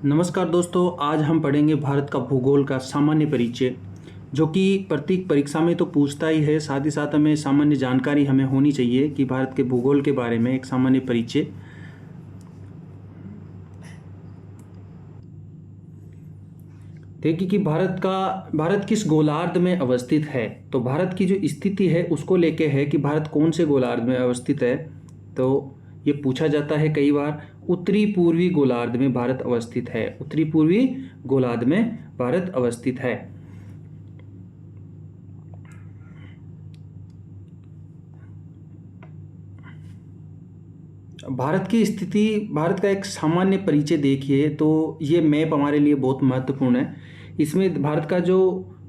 नमस्कार दोस्तों, आज हम पढ़ेंगे भारत का भूगोल का सामान्य परिचय, जो कि प्रत्येक परीक्षा में तो पूछता ही है। साथ ही साथ हमें सामान्य जानकारी हमें होनी चाहिए कि भारत के भूगोल के बारे में एक सामान्य परिचय। देखिए कि भारत किस गोलार्ध में अवस्थित है। तो भारत की जो स्थिति है उसको लेके है कि भारत कौन से गोलार्ध में अवस्थित है। तो ये पूछा जाता है कई बार। उत्तरी पूर्वी गोलार्ध में भारत अवस्थित है। उत्तरी पूर्वी गोलार्ध में भारत अवस्थित है। भारत की स्थिति, भारत का एक सामान्य परिचय देखिए तो ये मैप हमारे लिए बहुत महत्वपूर्ण है। इसमें भारत का जो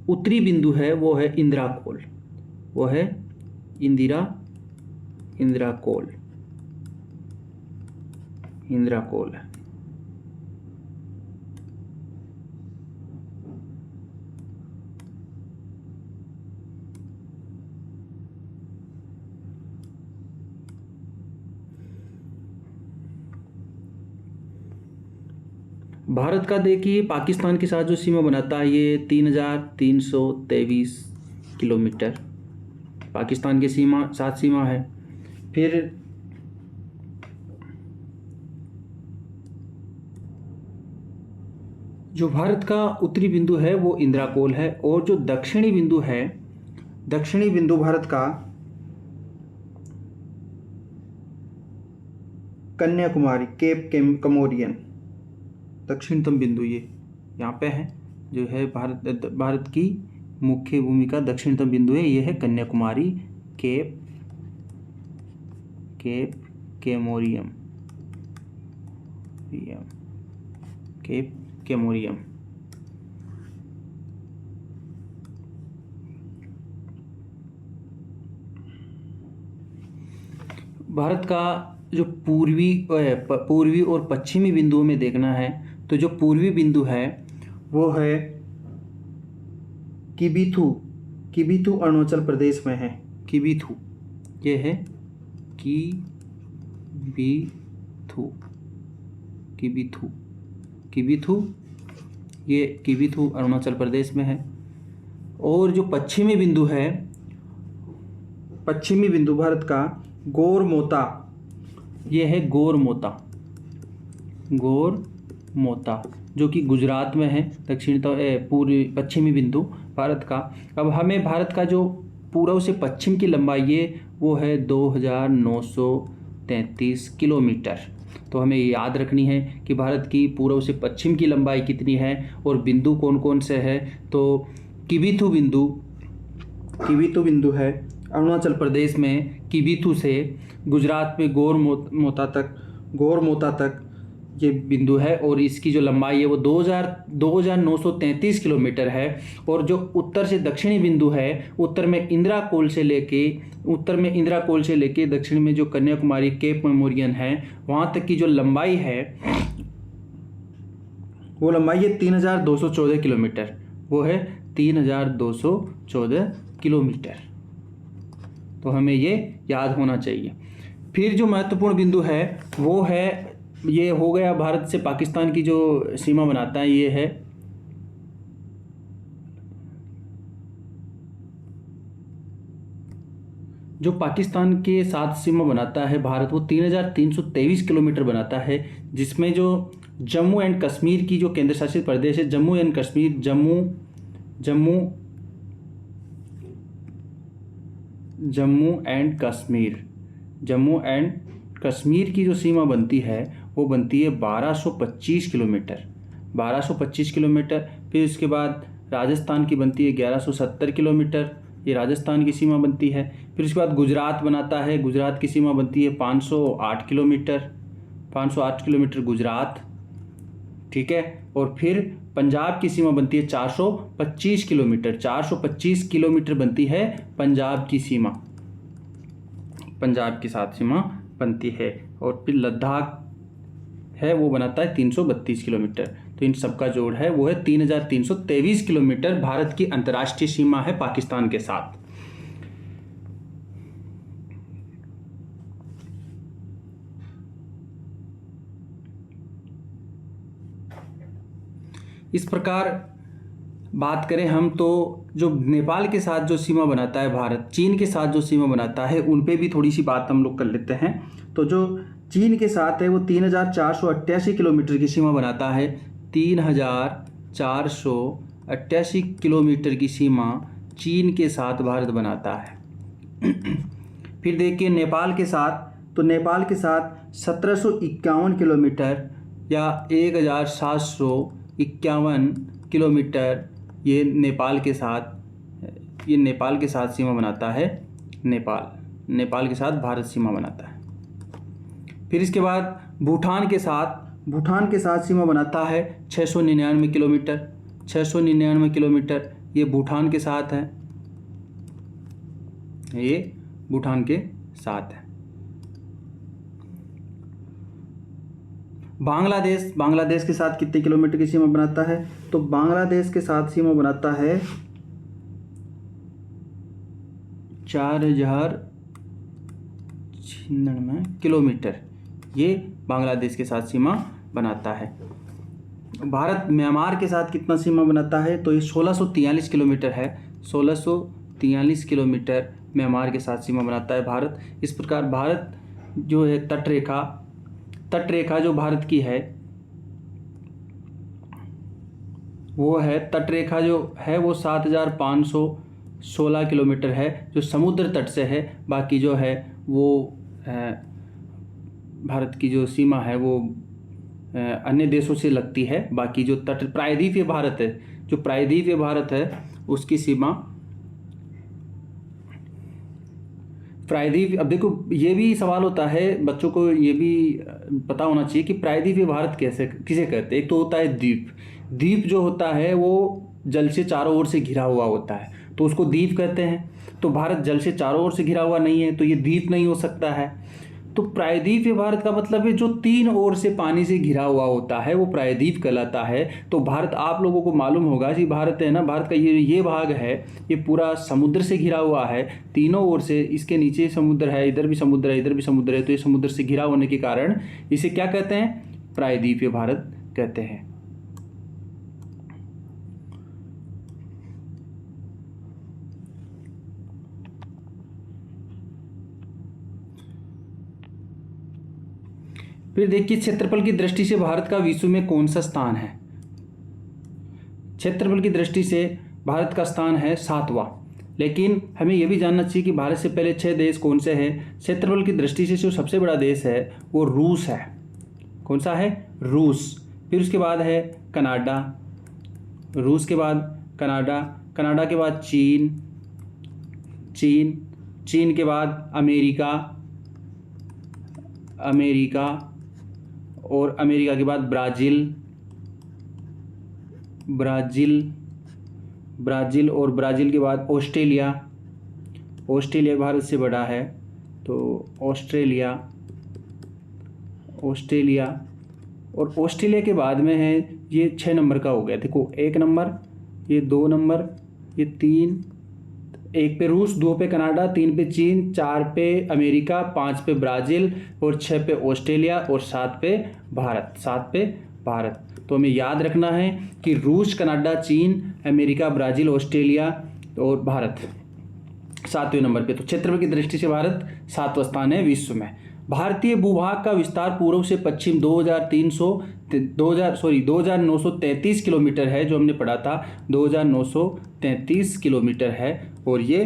उत्तरी बिंदु है वो है इंदिरा कोल। वो है इंदिरा इंदिरा कोल इंदिरा कोल है। भारत का देखिए पाकिस्तान के साथ जो सीमा बनाता है ये 3,323 किलोमीटर पाकिस्तान के साथ सीमा है। फिर जो भारत का उत्तरी बिंदु है वो इंदिरा कोल है, और जो दक्षिणी बिंदु है, दक्षिणी बिंदु भारत का कन्याकुमारी, केप कमोरियन, दक्षिणतम बिंदु ये यहाँ पे है। जो है भारत की मुख्य भूमि का दक्षिणतम बिंदु है, ये है Kanyakumari, cape cape Comorin cape Comorin. Bharat का जो पूर्वी और पश्चिमी बिंदुओं में देखना है तो जो पूर्वी बिंदु है वो है किबिथू। किबिथू अरुणाचल प्रदेश में है। किबिथू, ये है किबिथू किबिथू किबिथू ये किबिथू अरुणाचल प्रदेश में है। और जो पश्चिमी बिंदु है, पश्चिमी बिंदु भारत का गोरमोता, ये है गोरमोता। गोरमोता जो कि गुजरात में है, पूर्वी पश्चिमी बिंदु भारत का। अब हमें भारत का जो पूर्व से पश्चिम की लंबाई है वो है 2,933 किलोमीटर। तो हमें याद रखनी है कि भारत की पूर्व से पश्चिम की लंबाई कितनी है और बिंदु कौन कौन से है। तो किबिथू बिंदु है अरुणाचल प्रदेश में। किबिथू से गुजरात में गोरमोता तक ये बिंदु है, और इसकी जो लंबाई है वो 2,933 किलोमीटर है। और जो उत्तर से दक्षिणी बिंदु है, उत्तर में इंदिरा कोल से लेके दक्षिण में जो कन्याकुमारी केप मेमोरियन है, वहाँ तक की जो लंबाई है वो लंबाई है 3,214 किलोमीटर। वो है 3,214 किलोमीटर। तो हमें ये याद होना चाहिए। फिर जो महत्वपूर्ण बिंदु है वो है, ये हो गया भारत से पाकिस्तान की जो सीमा बनाता है, ये है जो पाकिस्तान के साथ सीमा बनाता है भारत, वो 3,323 किलोमीटर बनाता है। जिसमें जो जम्मू एंड कश्मीर की जो केंद्र शासित प्रदेश है, जम्मू एंड कश्मीर की जो सीमा बनती है वो बनती है 1,225 किलोमीटर। 1,225 किलोमीटर। फिर उसके बाद राजस्थान की बनती है 1,170 किलोमीटर, ये राजस्थान की सीमा बनती है। फिर उसके बाद गुजरात बनाता है, गुजरात की सीमा बनती है 508 किलोमीटर। 508 किलोमीटर गुजरात, ठीक है। और फिर पंजाब की सीमा बनती है 425 किलोमीटर। 425 किलोमीटर बनती है पंजाब की सीमा, पंजाब के साथ सीमा बनती है। और फिर लद्दाख है वो बनाता है 332 किलोमीटर। तो इन सबका जोड़ है वो है 3,323 किलोमीटर भारत की अंतर्राष्ट्रीय सीमा है पाकिस्तान के साथ। इस प्रकार बात करें हम तो जो नेपाल के साथ जो सीमा बनाता है भारत, चीन के साथ जो सीमा बनाता है, उन पे भी थोड़ी सी बात हम लोग कर लेते हैं। तो जो चीन के साथ है वो 3488 किलोमीटर की सीमा बनाता है। 3488 किलोमीटर की सीमा चीन के साथ भारत बनाता है। फिर देखिए नेपाल के साथ, तो नेपाल के साथ 1751 किलोमीटर या 1751 किलोमीटर ये नेपाल के साथ सीमा बनाता है। नेपाल के साथ भारत सीमा बनाता है। फिर इसके बाद भूटान के साथ सीमा बनाता है 699 किलोमीटर। 699 किलोमीटर ये भूटान के साथ है, ये भूटान के साथ है। बांग्लादेश के साथ कितने किलोमीटर की सीमा बनाता है? तो बांग्लादेश के साथ सीमा बनाता है 4096 किलोमीटर, ये बांग्लादेश के साथ सीमा बनाता है। भारत म्यांमार के साथ कितना सीमा बनाता है? तो ये 1643 किलोमीटर है। 1643 किलोमीटर म्यांमार के साथ सीमा बनाता है भारत। इस प्रकार भारत जो है तटरेखा जो भारत की है वो है, तटरेखा जो है वो 7516 किलोमीटर है जो समुद्र तट से है। बाकी जो है वो भारत की जो सीमा है वो अन्य देशों से लगती है। बाकी जो प्रायद्वीपीय भारत है उसकी सीमा प्रायद्वीप। अब देखो ये भी सवाल होता है, बच्चों को ये भी पता होना चाहिए कि प्रायद्वीपीय भारत किसे कहते हैं। एक तो होता है द्वीप जो होता है वो जल से चारों ओर से घिरा हुआ होता है तो उसको द्वीप कहते हैं। तो भारत जल से चारों ओर से घिरा हुआ नहीं है तो ये द्वीप नहीं हो सकता है। तो प्रायद्वीपीय भारत का मतलब है जो 3 ओर से पानी से घिरा हुआ होता है वो प्रायद्वीप कहलाता है। तो भारत, आप लोगों को मालूम होगा कि भारत है ना, भारत का ये भाग है ये पूरा समुद्र से घिरा हुआ है, तीनों ओर से। इसके नीचे समुद्र है, इधर भी समुद्र है, इधर भी समुद्र है, तो ये समुद्र से घिरा होने के कारण इसे क्या कहते हैं? प्रायद्वीपीय भारत कहते हैं। फिर देखिए क्षेत्रफल की दृष्टि से भारत का विश्व में कौन सा स्थान है? क्षेत्रफल की दृष्टि से भारत का स्थान है 7वां। लेकिन हमें यह भी जानना चाहिए कि भारत से पहले 6 देश कौन से हैं। क्षेत्रफल की दृष्टि से जो सबसे बड़ा देश है वो रूस है। कौन सा है? रूस। फिर उसके बाद है कनाडा, रूस के बाद कनाडा, कनाडा के बाद चीन के बाद अमेरिका, और अमेरिका के बाद ब्राज़ील और ब्राज़ील के बाद ऑस्ट्रेलिया भारत से बड़ा है तो ऑस्ट्रेलिया, और ऑस्ट्रेलिया के बाद में है ये 6 नंबर का हो गया। देखो 1 नंबर, ये 2 नंबर, ये 3, 1 पे रूस, 2 पे कनाडा, 3 पे चीन, 4 पे अमेरिका, 5 पे ब्राज़ील और 6 पे ऑस्ट्रेलिया और 7 पे भारत। तो हमें याद रखना है कि रूस, कनाडा, चीन, अमेरिका, ब्राज़ील, ऑस्ट्रेलिया और भारत 7वें नंबर पे। तो क्षेत्रफल की दृष्टि से भारत 7वां स्थान है विश्व में। भारतीय भूभाग का विस्तार पूर्व से पश्चिम 2933 किलोमीटर है, जो हमने पढ़ा था 2933 किलोमीटर है और ये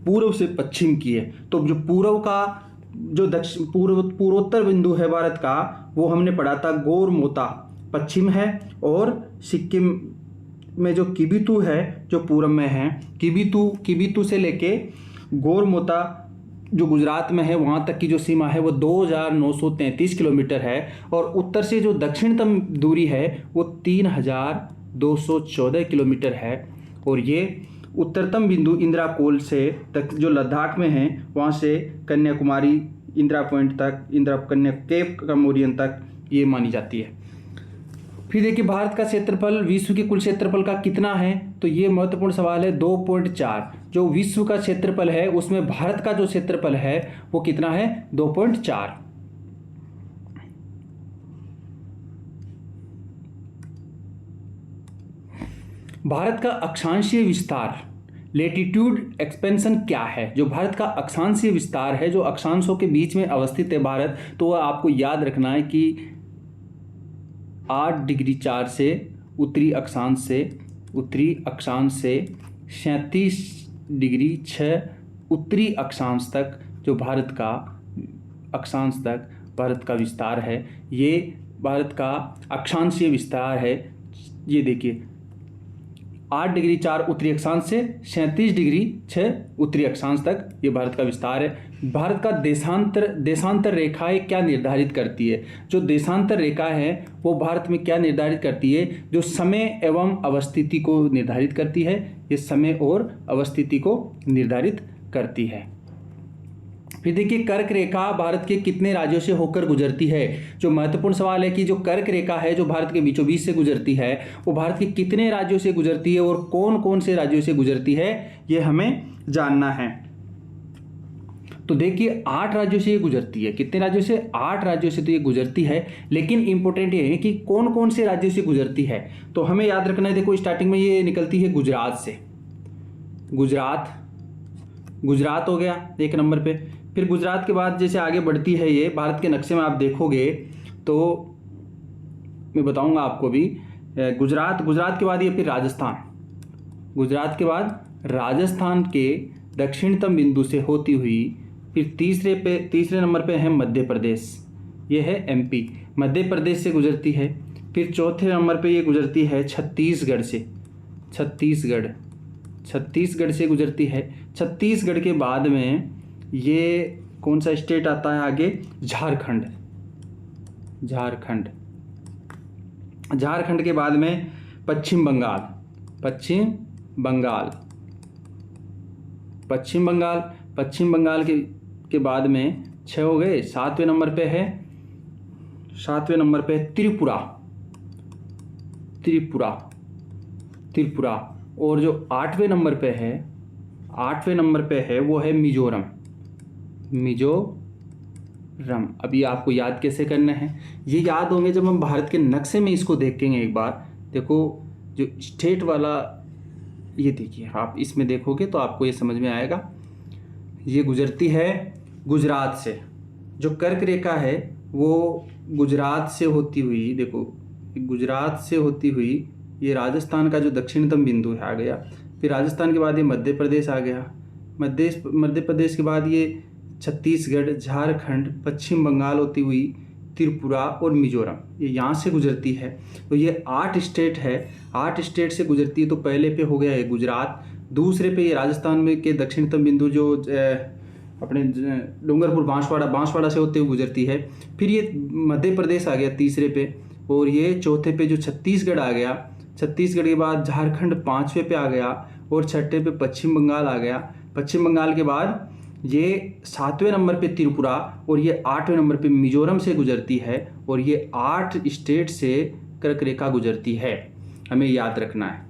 पूर्व से पश्चिम की है। तो जो पूर्व का जो पूर्वोत्तर बिंदु है भारत का वो हमने पढ़ा था गोरमोता पश्चिम है, और सिक्किम में जो किबिथु है जो पूर्व में है, किबिथु से लेके गोरमोता जो गुजरात में है वहाँ तक की जो सीमा है वो 2933 किलोमीटर है, और उत्तर से जो दक्षिणतम दूरी है वो 3214 किलोमीटर है। और ये उत्तरतम बिंदु इंदिरा कोल से तक जो लद्दाख में है वहाँ से कन्याकुमारी, इंदिरा पॉइंट तक, इंदिरा कन्या केप कमोरियन तक ये मानी जाती है। फिर देखिए भारत का क्षेत्रफल विश्व के कुल क्षेत्रफल का कितना है? तो ये महत्वपूर्ण सवाल है। 2.4 जो विश्व का क्षेत्रफल है उसमें भारत का जो क्षेत्रफल है वो कितना है? 2.4। भारत का अक्षांशीय विस्तार लेटीट्यूड एक्सपेंशन क्या है? जो भारत का अक्षांशीय विस्तार है, जो अक्षांशों के बीच में अवस्थित है भारत, तो वह आपको याद रखना है कि 8 डिग्री 4 से उत्तरी अक्षांश से 37 डिग्री 6 उत्तरी अक्षांश तक जो भारत का अक्षांश तक भारत का विस्तार है, ये भारत का अक्षांशीय विस्तार है। ये देखिए 8 डिग्री 4 उत्तरी अक्षांश से 37 डिग्री 6 उत्तरी अक्षांश तक ये भारत का विस्तार है। भारत का देशांतर रेखाएं क्या निर्धारित करती है? जो देशांतर रेखा है वो भारत में क्या निर्धारित करती है? जो समय एवं अवस्थिति को निर्धारित करती है। ये समय और अवस्थिति को निर्धारित करती है। फिर देखिए कर्क रेखा भारत के कितने राज्यों से होकर गुजरती है? जो महत्वपूर्ण सवाल है कि जो कर्क रेखा है जो भारत के बीचों बीच से गुजरती है, वो भारत के कितने राज्यों से गुजरती है और कौन कौन से राज्यों से गुजरती है, ये हमें जानना है। तो देखिए 8 राज्यों से ये गुजरती है। कितने राज्यों से? 8 राज्यों से तो ये गुजरती है। लेकिन इंपॉर्टेंट ये है कि कौन कौन से राज्यों से गुजरती है, तो हमें याद रखना है। देखो स्टार्टिंग में ये निकलती है गुजरात से। गुजरात हो गया 1 नंबर पे। फिर गुजरात के बाद जैसे आगे बढ़ती है ये भारत के नक्शे में आप देखोगे तो मैं बताऊंगा आपको भी। गुजरात के बाद ये फिर राजस्थान। गुजरात के बाद राजस्थान के दक्षिणतम बिंदु से होती हुई फिर तीसरे नंबर पे है मध्य प्रदेश। ये है एमपी, मध्य प्रदेश से गुजरती है। फिर चौथे नंबर पे ये गुजरती है छत्तीसगढ़ से। छत्तीसगढ़ से गुजरती है। छत्तीसगढ़ के बाद में ये कौन सा स्टेट आता है आगे? झारखंड। झारखंड के बाद में पश्चिम बंगाल के बाद में 6 हो गए। 7वें नंबर पे है त्रिपुरा। और जो 8वें नंबर पे है वो है मिजोरम। अभी आपको याद कैसे करना है? ये याद होंगे जब हम भारत के नक्शे में इसको देखेंगे एक बार। देखो जो स्टेट वाला ये देखिए, आप इसमें देखोगे तो आपको ये समझ में आएगा। ये गुजरती है गुजरात से। जो कर्क रेखा है वो गुजरात से होती हुई, देखो गुजरात से होती हुई ये राजस्थान का जो दक्षिणतम बिंदु है आ गया। फिर राजस्थान के बाद ये मध्य प्रदेश आ गया। मध्य प्रदेश के बाद ये छत्तीसगढ़, झारखंड, पश्चिम बंगाल होती हुई त्रिपुरा और मिजोरम, ये यहाँ से गुजरती है। तो ये 8 स्टेट है। 8 स्टेट से गुजरती है। तो पहले पे हो गया है गुजरात, दूसरे पे ये राजस्थान में के दक्षिणतम बिंदु जो अपने डूंगरपुर बांसवाड़ा से होते हुए गुजरती है। फिर ये मध्य प्रदेश आ गया तीसरे पे, और ये चौथे पे जो छत्तीसगढ़ आ गया। छत्तीसगढ़ के बाद झारखंड 5वें पे आ गया, और 6ठे पे पश्चिम बंगाल आ गया। पश्चिम बंगाल के बाद ये 7वें नंबर पे त्रिपुरा, और ये 8वें नंबर पे मिजोरम से गुजरती है। और ये 8 स्टेट से कर्क रेखा गुजरती है, हमें याद रखना है।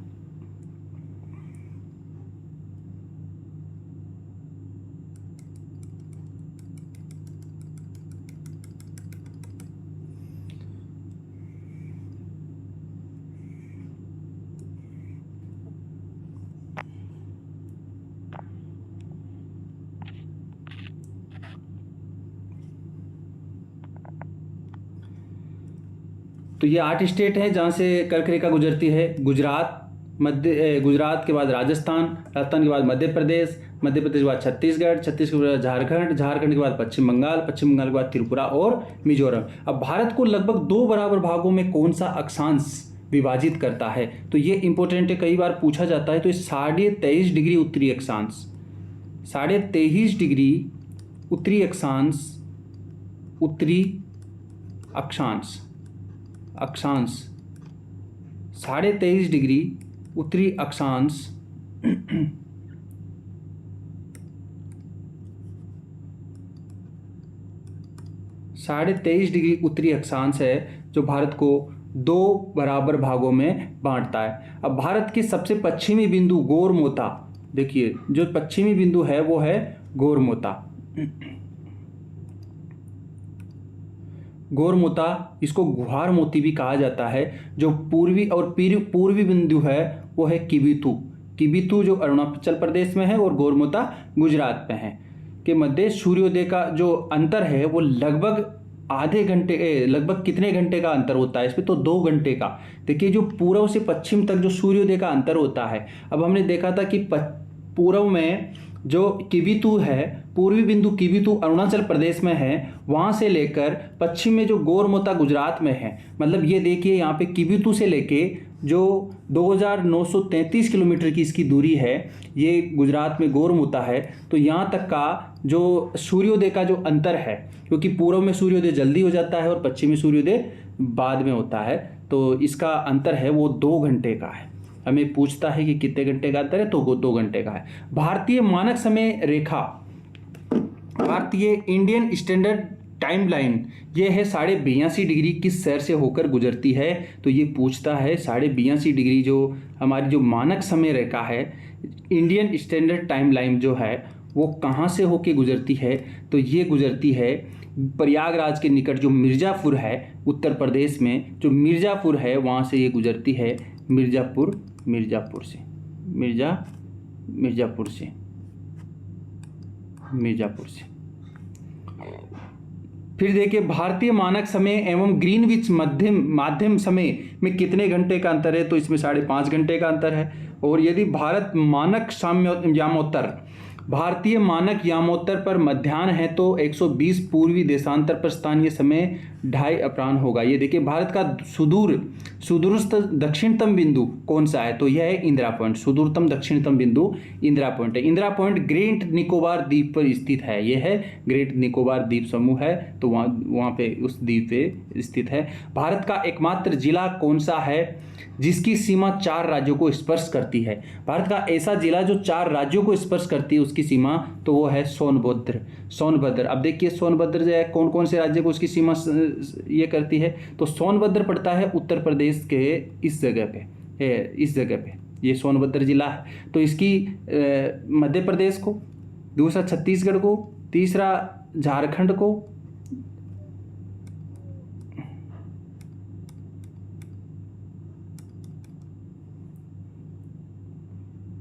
तो ये 8 स्टेट हैं जहाँ से कर्क रेखा गुजरती है। गुजरात के बाद राजस्थान के बाद मध्य प्रदेश के बाद छत्तीसगढ़ के बाद झारखंड के बाद पश्चिम बंगाल के बाद त्रिपुरा और मिजोरम। अब भारत को लगभग 2 बराबर भागों में कौन सा अक्षांश विभाजित करता है? तो ये इंपॉर्टेंट है, कई बार पूछा जाता है। तो 23.5 डिग्री उत्तरी अक्षांश, 23.5 डिग्री उत्तरी अक्षांश 23.5 डिग्री उत्तरी अक्षांश 23.5 डिग्री उत्तरी अक्षांश है जो भारत को 2 बराबर भागों में बांटता है। अब भारत के सबसे पश्चिमी बिंदु गोरमोता, देखिए जो पश्चिमी बिंदु है वो है गोरमोता। गोरमोता, इसको गुहार मोती भी कहा जाता है। जो पूर्वी और पूर्वी बिंदु है वो है किबिथु। किबिथु जो अरुणाचल प्रदेश में है और गोरमोता गुजरात में है के मध्य सूर्योदय का जो अंतर है वो लगभग आधे घंटे, लगभग कितने घंटे का अंतर होता है इसमें, तो 2 घंटे का। देखिए जो पूर्व से पश्चिम तक जो सूर्योदय का अंतर होता है, अब हमने देखा था कि पूर्व में जो किबिथु है, पूर्वी बिंदु किबिथु अरुणाचल प्रदेश में है, वहाँ से लेकर पश्चिम में जो गोरमोता गुजरात में है। मतलब ये देखिए यहाँ पे किबिथु से लेके जो 2933 किलोमीटर की इसकी दूरी है, ये गुजरात में गोरमोता है। तो यहाँ तक का जो सूर्योदय का जो अंतर है, क्योंकि पूर्व में सूर्योदय जल्दी हो जाता है और पश्चिम में सूर्योदय बाद में होता है, तो इसका अंतर है वो 2 घंटे का है। हमें पूछता है कि कितने घंटे का अंतर है, तो वो 2 घंटे का है। भारतीय मानक समय रेखा, भारतीय इंडियन स्टैंडर्ड टाइम लाइन, ये है 82.5 डिग्री किस शहर से होकर गुजरती है, तो ये पूछता है 82.5 डिग्री जो हमारी जो मानक समय रेखा है, इंडियन स्टैंडर्ड टाइम लाइन जो है वो कहाँ से होकर गुजरती है, तो ये गुजरती है प्रयागराज के निकट जो मिर्ज़ापुर है उत्तर प्रदेश में, जो मिर्ज़ापुर है वहाँ से ये गुजरती है। मिर्ज़ापुर से। फिर देखिए भारतीय मानक समय एवं ग्रीनविच माध्यम समय में कितने घंटे का अंतर है, तो इसमें 5.5 घंटे का अंतर है। और यदि भारतीय मानक यामोत्तर पर मध्याह्न है तो 120 पूर्वी देशांतर पर स्थानीय समय 2:30 अपराह्न होगा। ये देखिए भारत का सुदूरस्थ दक्षिणतम बिंदु कौन सा है, तो यह है इंदिरा पॉइंट। सुदूरतम दक्षिणतम बिंदु इंदिरा पॉइंट है। इंदिरा पॉइंट ग्रेट निकोबार द्वीप पर स्थित है। यह है ग्रेट निकोबार द्वीप समूह है, तो वहाँ पे उस द्वीप पे स्थित है। भारत का एकमात्र जिला कौन सा है जिसकी सीमा 4 राज्यों को स्पर्श करती है। भारत का ऐसा जिला जो 4 राज्यों को स्पर्श करती है उसकी सीमा, तो वो है सोनभद्र। अब देखिए सोनभद्र जो है कौन कौन से राज्य को उसकी सीमा ये करती है, तो सोनभद्र पड़ता है उत्तर प्रदेश के इस जगह पे, ये सोनभद्र जिला है। तो इसकी मध्य प्रदेश को, दूसरा छत्तीसगढ़ को, तीसरा झारखंड को,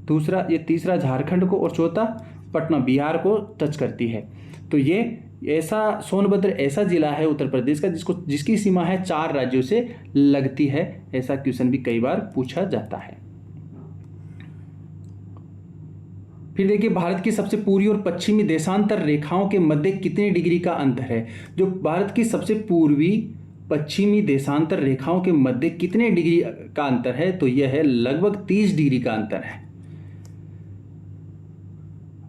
तीसरा झारखंड को और चौथा पटना बिहार को टच करती है। तो ये ऐसा सोनभद्र ऐसा जिला है उत्तर प्रदेश का जिसकी सीमा है 4 राज्यों से लगती है। ऐसा क्वेश्चन भी कई बार पूछा जाता है। फिर देखिए भारत की सबसे पूर्वी और पश्चिमी देशांतर रेखाओं के मध्य कितने डिग्री का अंतर है। जो भारत की सबसे पूर्वी पश्चिमी देशांतर रेखाओं के मध्य कितने डिग्री का अंतर है, तो यह है लगभग 30 डिग्री का अंतर है।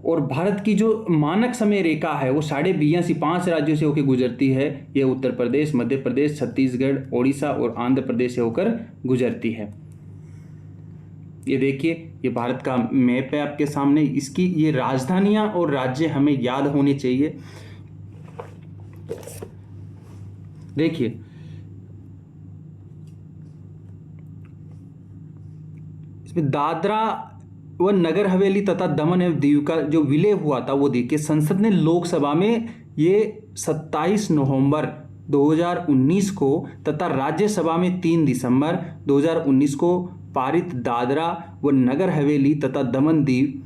और भारत की जो मानक समय रेखा है वो 82.5 5 राज्यों से होकर गुजरती है। ये उत्तर प्रदेश, मध्य प्रदेश, छत्तीसगढ़, ओडिशा और आंध्र प्रदेश से होकर गुजरती है। ये देखिए ये भारत का मैप है आपके सामने। इसकी ये राजधानियां और राज्य हमें याद होने चाहिए। देखिए इसमें दादरा व नगर हवेली तथा दमन एवं दीव का जो विलय हुआ था वो देखिए संसद ने लोकसभा में ये 27 नवंबर 2019 को तथा राज्यसभा में 3 दिसंबर 2019 को पारित दादरा व नगर हवेली तथा दमन दीव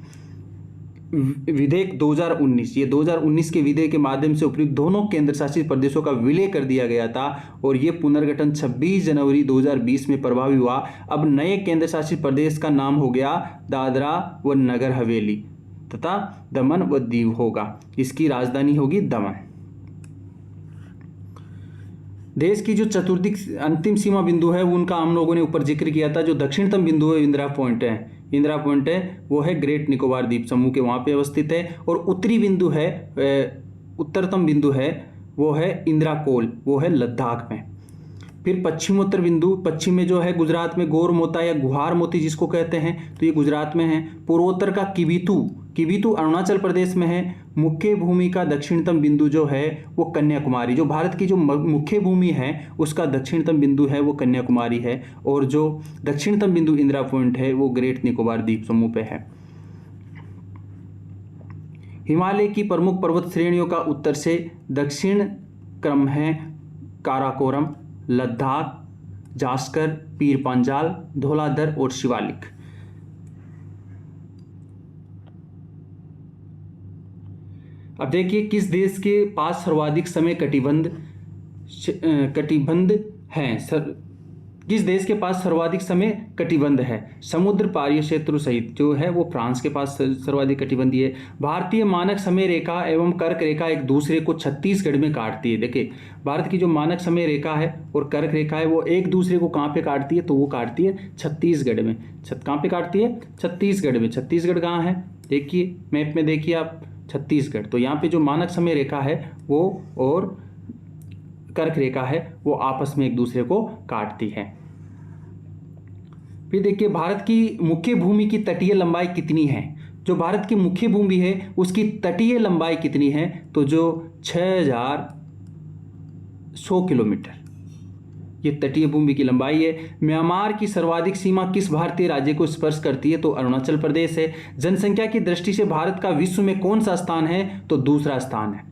विधेयक 2019, ये 2019 के विधेयक के माध्यम से उपयुक्त दोनों केंद्र शासित प्रदेशों का विलय कर दिया गया था और ये पुनर्गठन 26 जनवरी 2020 में प्रभावी हुआ। अब नए केंद्र शासित प्रदेश का नाम हो गया दादरा व नगर हवेली तथा दमन व दीव होगा। इसकी राजधानी होगी दमन। देश की जो चतुर्दिक अंतिम सीमा बिंदु है उनका हम लोगों ने ऊपर जिक्र किया था। जो दक्षिणतम बिंदु है इंदिरा पॉइंट है, वो है ग्रेट निकोबार द्वीप समूह के वहाँ पे अवस्थित है। और उत्तरी बिंदु है, उत्तरतम बिंदु है वो है इंदिरा कोल, वो है लद्दाख में। फिर पश्चिमोत्तर बिंदु, पश्चिम में जो है गुजरात में गोरमोता या गुहार मोती जिसको कहते हैं, तो ये गुजरात में है। पूर्वोत्तर का किबिथु अरुणाचल प्रदेश में है। मुख्य भूमि का दक्षिणतम बिंदु जो है वो कन्याकुमारी, जो भारत की जो मुख्य भूमि है उसका दक्षिणतम बिंदु है वो कन्याकुमारी है। और जो दक्षिणतम बिंदु इंदिरा पॉइंट है वो ग्रेट निकोबार द्वीप समूह पे है। हिमालय की प्रमुख पर्वत श्रेणियों का उत्तर से दक्षिण क्रम है काराकोरम, लद्दाख, जास्कर, पीर पंजाल, धौलाधर और शिवालिक। अब देखिए किस देश के पास सर्वाधिक समय कटिबंध हैं। किस देश के पास सर्वाधिक समय कटिबंध है? समुद्र पारीय क्षेत्र सहित जो है वो फ्रांस के पास सर्वाधिक कटिबंधी है। भारतीय मानक समय रेखा एवं कर्क रेखा एक दूसरे को छत्तीसगढ़ में काटती है। देखिए भारत की जो मानक समय रेखा है और कर्क रेखा है वो एक दूसरे को कहाँ पे काटती है? तो वो काटती है छत्तीसगढ़ में। कहाँ पे काटती है? छत्तीसगढ़ में। छत्तीसगढ़ कहाँ है? देखिए मैप में देखिए आप, छत्तीसगढ़। तो यहाँ पे जो मानक समय रेखा है वो और कर्क रेखा है वो आपस में एक दूसरे को काटती है। फिर देखिए भारत की मुख्य भूमि की तटीय लंबाई कितनी है? जो भारत की मुख्य भूमि है उसकी तटीय लंबाई कितनी है? तो जो 6100 किलोमीटर ये तटीय भूमि की लंबाई है। म्यांमार की सर्वाधिक सीमा किस भारतीय राज्य को स्पर्श करती है? तो अरुणाचल प्रदेश है। जनसंख्या की दृष्टि से भारत का विश्व में कौन सा स्थान है? तो दूसरा स्थान है।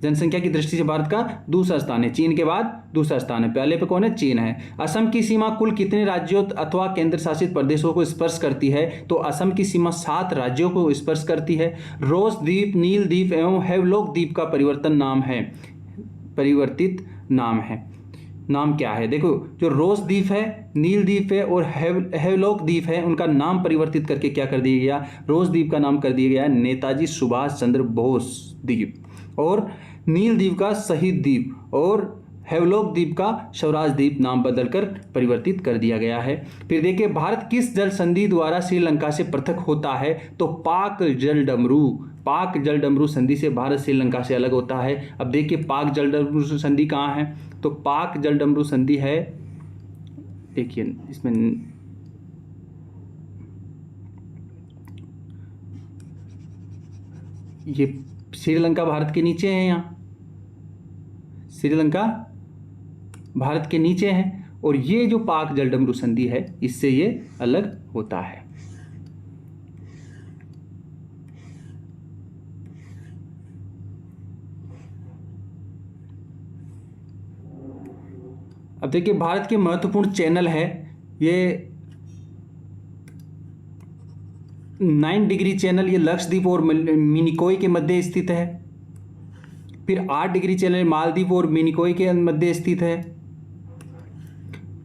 जनसंख्या की दृष्टि से भारत का दूसरा स्थान है, चीन के बाद दूसरा स्थान है। पहले पे कौन है? चीन है। असम की सीमा कुल कितने राज्यों अथवा केंद्र शासित प्रदेशों को स्पर्श करती है? तो असम की सीमा 7 राज्यों को स्पर्श करती है। रोस द्वीप, नील द्वीप एवं हेवलॉक द्वीप का परिवर्तित नाम है। नाम क्या है? देखो जो रोस द्वीप है, नील द्वीप है और हेवलॉक द्वीप है, उनका नाम परिवर्तित करके क्या कर दिया गया? रोस द्वीप का नाम कर दिया गया है नेताजी सुभाष चंद्र बोस द्वीप, और नील द्वीप का शहीद द्वीप, और हेवलॉक द्वीप का स्वराज द्वीप नाम बदलकर परिवर्तित कर दिया गया है। फिर देखिए भारत किस जल संधि द्वारा श्रीलंका से पृथक होता है? तो पाक जल डमरू संधि से भारत श्रीलंका से अलग होता है। अब देखिए पाक जल डमरू संधि कहाँ है? तो पाक जल डमरू संधि है, देखिए इसमें ये श्रीलंका भारत के नीचे है। यहाँ श्रीलंका भारत के नीचे है और ये जो पाक जलडमरू संधि है इससे ये अलग होता है। अब देखिए भारत के महत्वपूर्ण चैनल है, ये 9 डिग्री चैनल ये लक्षद्वीप और मिनिकॉय के मध्य स्थित है। फिर 8 डिग्री चैनल मालदीव और मिनिकॉय के मध्य स्थित है।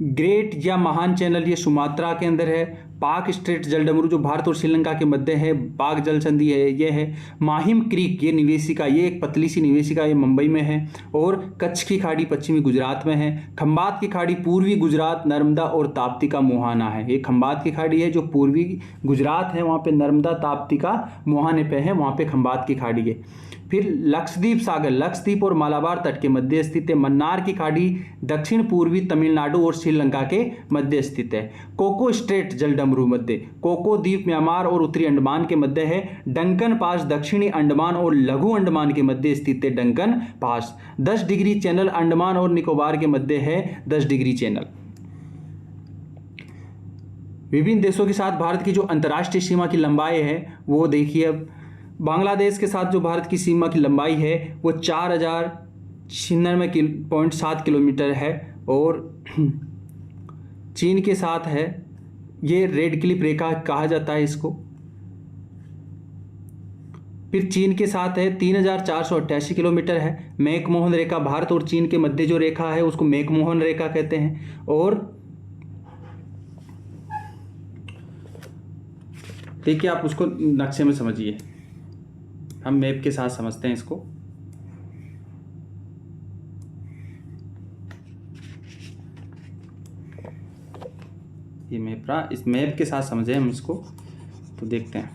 ग्रेट या महान चैनल ये सुमात्रा के अंदर है। पाक स्ट्रेट जलडमरू जो भारत और श्रीलंका के मध्य है, पाक जल संधि है ये है। माहिम क्रीक ये निवेशिका, ये एक पतली सी निवेशिका, ये मुंबई में है। और कच्छ की खाड़ी पश्चिमी गुजरात में है। खंबात की खाड़ी पूर्वी गुजरात, नर्मदा और ताप्ती का मुहाना है। ये खंबात की खाड़ी है जो पूर्वी गुजरात है, वहाँ पे नर्मदा ताप्ती का मुहाने पे है, वहाँ पे खंबात की खाड़ी है। फिर लक्षद्वीप सागर, लक्षद्वीप और मालाबार तट के मध्य स्थित है। मन्नार की खाड़ी दक्षिण पूर्वी तमिलनाडु और श्रीलंका के मध्य स्थित है। कोको स्ट्रेट जलडमरू मध्य, कोको द्वीप म्यांमार और उत्तरी अंडमान के मध्य है। डंकन पास दक्षिणी अंडमान और लघु अंडमान के मध्य स्थित है। Duncan pass 10 degree channel Andaman और निकोबार के मध्य है। 10 डिग्री चैनल। विभिन्न देशों के साथ भारत की जो अंतर्राष्ट्रीय सीमा की लंबाई है वो देखिए। अब बांग्लादेश के साथ जो भारत की सीमा की लंबाई है वो 4096.7 किलोमीटर है। और चीन के साथ है, ये रेड क्लिफ रेखा कहा जाता है इसको। फिर चीन के साथ है 3488 किलोमीटर है। मैकमोहन रेखा, भारत और चीन के मध्य जो रेखा है उसको मैकमोहन रेखा कहते हैं। और देखिए आप उसको नक्शे में समझिए, हम मैप के साथ समझते हैं इसको। ये मैप रहा, इस मैप के साथ समझें हम इसको तो देखते हैं।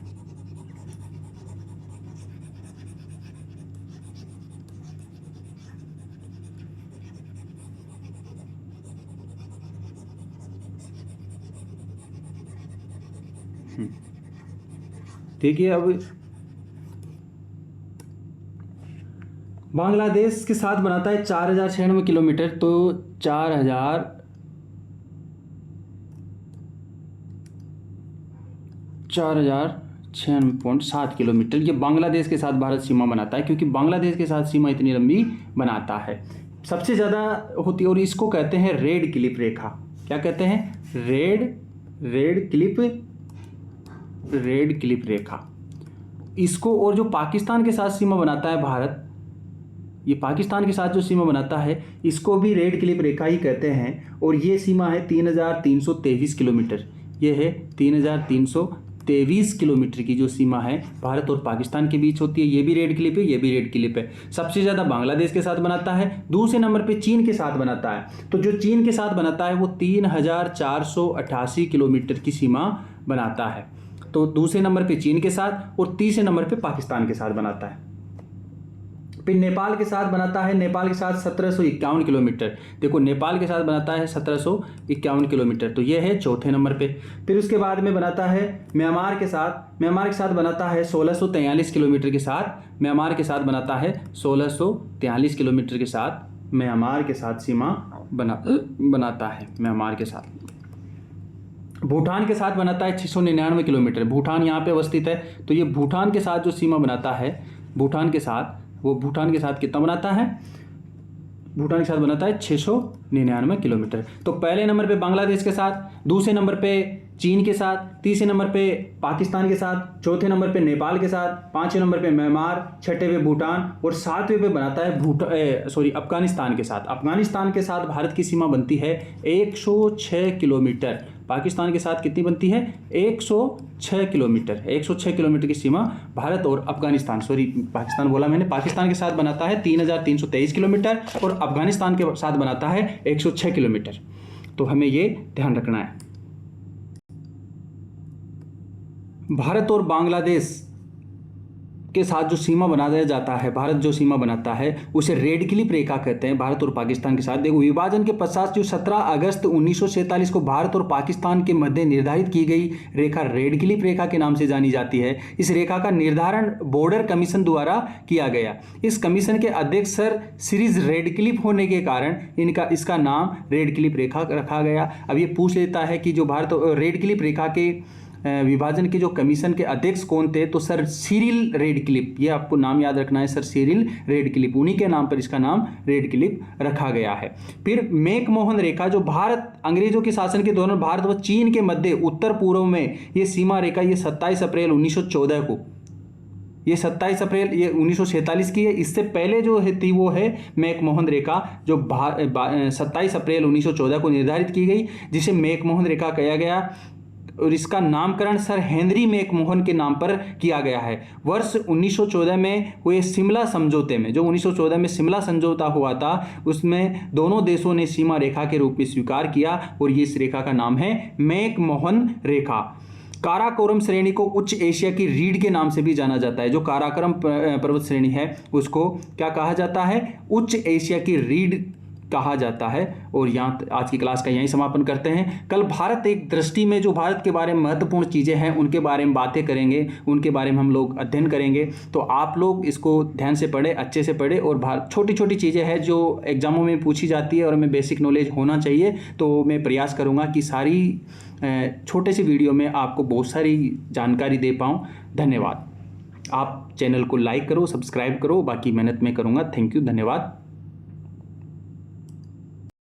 देखिए अब बांग्लादेश के साथ बनाता है 4096 किलोमीटर, तो 4096.7 किलोमीटर ये बांग्लादेश के साथ भारत सीमा बनाता है, क्योंकि बांग्लादेश के साथ सीमा इतनी लंबी बनाता है। सबसे ज़्यादा होती है और इसको कहते हैं रेड क्लिप रेखा। क्या कहते हैं? रेड क्लिप रेखा। इसको, और जो पाकिस्तान के साथ सीमा बनाता है भारत, ये पाकिस्तान के साथ जो सीमा बनाता है इसको भी रेड क्लिप रेखा ही कहते हैं। और ये सीमा है 3323 किलोमीटर। ये है 3323 किलोमीटर की जो सीमा है भारत और पाकिस्तान के बीच होती है। ये भी रेड क्लिप है, ये भी रेड क्लिप है। सबसे ज़्यादा बांग्लादेश के साथ बनाता है, दूसरे नंबर पे चीन के साथ बनाता है। तो जो चीन के साथ बनाता है वो 3488 किलोमीटर की सीमा बनाता है। तो दूसरे नंबर पे चीन के साथ और तीसरे नंबर पे पाकिस्तान के साथ बनाता है। फिर नेपाल के साथ बनाता है, नेपाल के साथ 1751 किलोमीटर। देखो नेपाल के साथ बनाता है 1751 किलोमीटर, तो ये है चौथे नंबर पे। फिर उसके बाद में बनाता है म्यांमार के साथ बनाता है 1643 किलोमीटर के साथ। म्यांमार के साथ बनाता है 1643 किलोमीटर के साथ, म्यांमार के साथ सीमा बनाता है म्यांमार के साथ। भूटान के साथ बनाता है 699 किलोमीटर। भूटान यहाँ पे अवस्थित है, तो ये भूटान के साथ जो सीमा बनाता है, भूटान के साथ कितना बनाता है? भूटान के साथ बनाता है 699 किलोमीटर। तो पहले नंबर पे बांग्लादेश के साथ, दूसरे नंबर पे चीन के साथ, तीसरे नंबर पे पाकिस्तान के साथ, चौथे नंबर पे नेपाल के साथ, पांचवें नंबर पे म्यांमार, छठे पे भूटान और सातवें पे बनाता है अफगानिस्तान के साथ। अफगानिस्तान के साथ भारत की सीमा बनती है 106 किलोमीटर। पाकिस्तान के साथ कितनी बनती है? 106 किलोमीटर। 106 किलोमीटर की सीमा भारत और अफगानिस्तान, पाकिस्तान बोला मैंने, पाकिस्तान के साथ बनाता है 3323 किलोमीटर और अफगानिस्तान के साथ बनाता है 106 किलोमीटर। तो हमें ये ध्यान रखना है। भारत और बांग्लादेश के साथ जो सीमा बनाया जाता है, भारत जो सीमा बनाता है उसे रेड क्लिप रेखा कहते हैं, भारत और पाकिस्तान के साथ। देखो, विभाजन के पश्चात जो 17 अगस्त 1947 को भारत और पाकिस्तान के मध्य निर्धारित की गई रेखा रेड क्लिप रेखा के नाम से जानी जाती है। इस रेखा का निर्धारण बॉर्डर कमीशन द्वारा किया गया। इस कमीशन के अध्यक्ष सर सीरीज रेड क्लिप होने के कारण इसका नाम रेड क्लिप रेखा रखा गया। अब ये पूछ लेता है कि जो भारत रेड क्लिप रेखा के विभाजन के जो कमीशन के अध्यक्ष कौन थे, तो सर सिरिल रेड क्लिप, ये आपको नाम याद रखना है, सर सिरिल रेड क्लिप, उन्हीं के नाम पर इसका नाम रेड क्लिप रखा गया है। फिर मैकमोहन रेखा, जो भारत अंग्रेजों के शासन के दौरान भारत व चीन के मध्य उत्तर पूर्व में ये सीमा रेखा, ये 27 अप्रैल 1914 को, ये 27 अप्रैल ये 1947 की है। इससे पहले जो थी वो है मैकमोहन रेखा, जो 27 अप्रैल 1914 को निर्धारित की गई, जिसे मैकमोहन रेखा कहा गया। और इसका नामकरण सर हेनरी मैकमोहन के नाम पर किया गया है। वर्ष 1914 में हुए शिमला समझौते में, जो 1914 में शिमला समझौता हुआ था, उसमें दोनों देशों ने सीमा रेखा के रूप में स्वीकार किया और ये इस रेखा का नाम है मैकमोहन रेखा। काराकोरम श्रेणी को उच्च एशिया की रीढ़ के नाम से भी जाना जाता है। जो काराकोरम पर्वत श्रेणी है उसको क्या कहा जाता है? उच्च एशिया की रीढ़ कहा जाता है। और यहाँ आज की क्लास का यहीं समापन करते हैं। कल भारत एक दृष्टि में, जो भारत के बारे में महत्वपूर्ण चीज़ें हैं उनके बारे में बातें करेंगे, उनके बारे में हम लोग अध्ययन करेंगे। तो आप लोग इसको ध्यान से पढ़ें, अच्छे से पढ़ें। और छोटी छोटी चीज़ें हैं जो एग्जामों में पूछी जाती है और हमें बेसिक नॉलेज होना चाहिए। तो मैं प्रयास करूँगा कि सारी छोटे से वीडियो में आपको बहुत सारी जानकारी दे पाऊँ। धन्यवाद। आप चैनल को लाइक करो, सब्सक्राइब करो, बाकी मेहनत मैं करूँगा। थैंक यू, धन्यवाद।